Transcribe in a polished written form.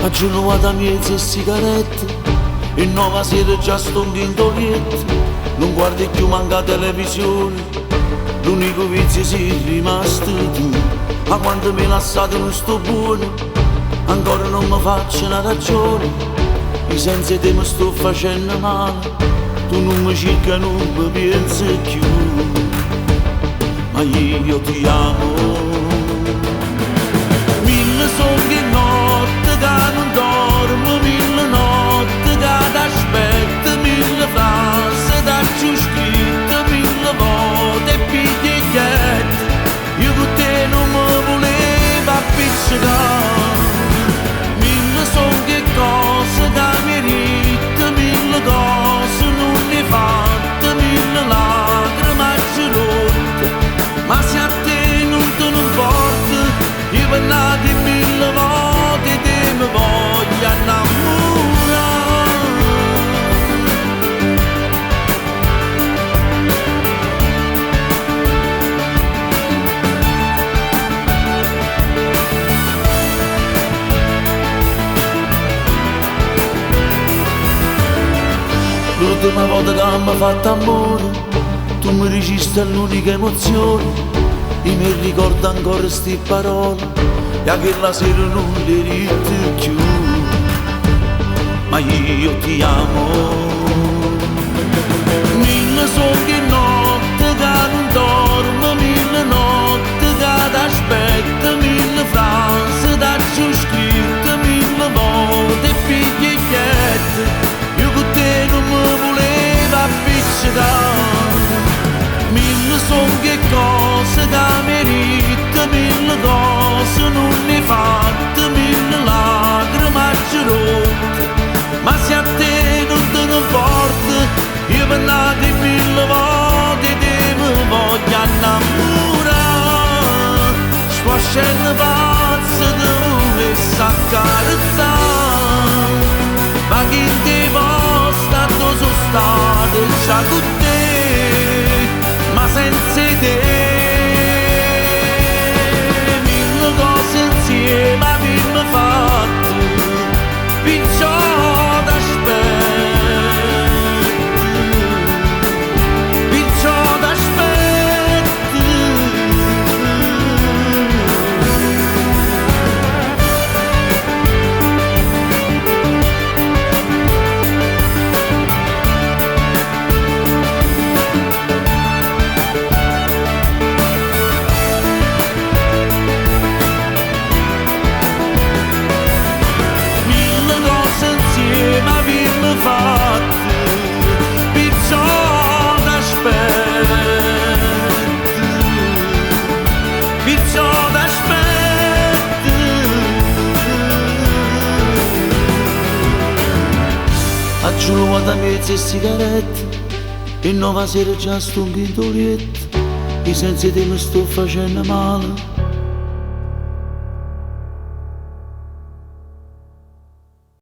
Aggiungo da mezze sigarette e nuova sera già sto in toglietto. Non guardi più manca televisione, l'unico vizio sei rimasto tu. Ma quando mi lasciate non sto buono, ancora non mi faccio una ragione. I sensi te mi sto facendo male, tu non mi cerca, non mi pensi più. Ma io ti amo. Mille sogni e notte che non dormo, mille notti che t'aspetto, mille frasi da giù scritte, mille volte e biglietti. Io con te non mi volevo appiccicare. Mille sogni e cose che mi ritte, mille cose non ne fatte, mille lacrime ci rotte. Ma se a te non te ne importa, io parlate mille volte e te mi voglio innamorare. L'ultima volta che mi ha fatto amore, tu mi registri l'unica emozione. Io mi ricordo ancora sti parole, e a quella sera non le ridi più. Ma io ti amo. Mille sogni e notte che non dormo, mille notti che t'aspetto, mille frasi da giù scritte, mille volte e biglietti. Io con te non mi volevo appiccicare. Mille sogni e cose che merita, mille cose non ne fatte, mille lacrime ci rotte. Ma se a te non te ne importa, io parlate mille volte e te mi voglio innamorare. Sto scendo pazzo di volessi accarezzare, ma chi ti posta dove sono stato già con te, ma senza te. Mille cose insieme abbiamo fatto, perciò t'aspetto, perciò t'aspetto. Aggiungo da mezze sigarette e nuova sera già sto in toglietto. I sensi te mi sto facendo male,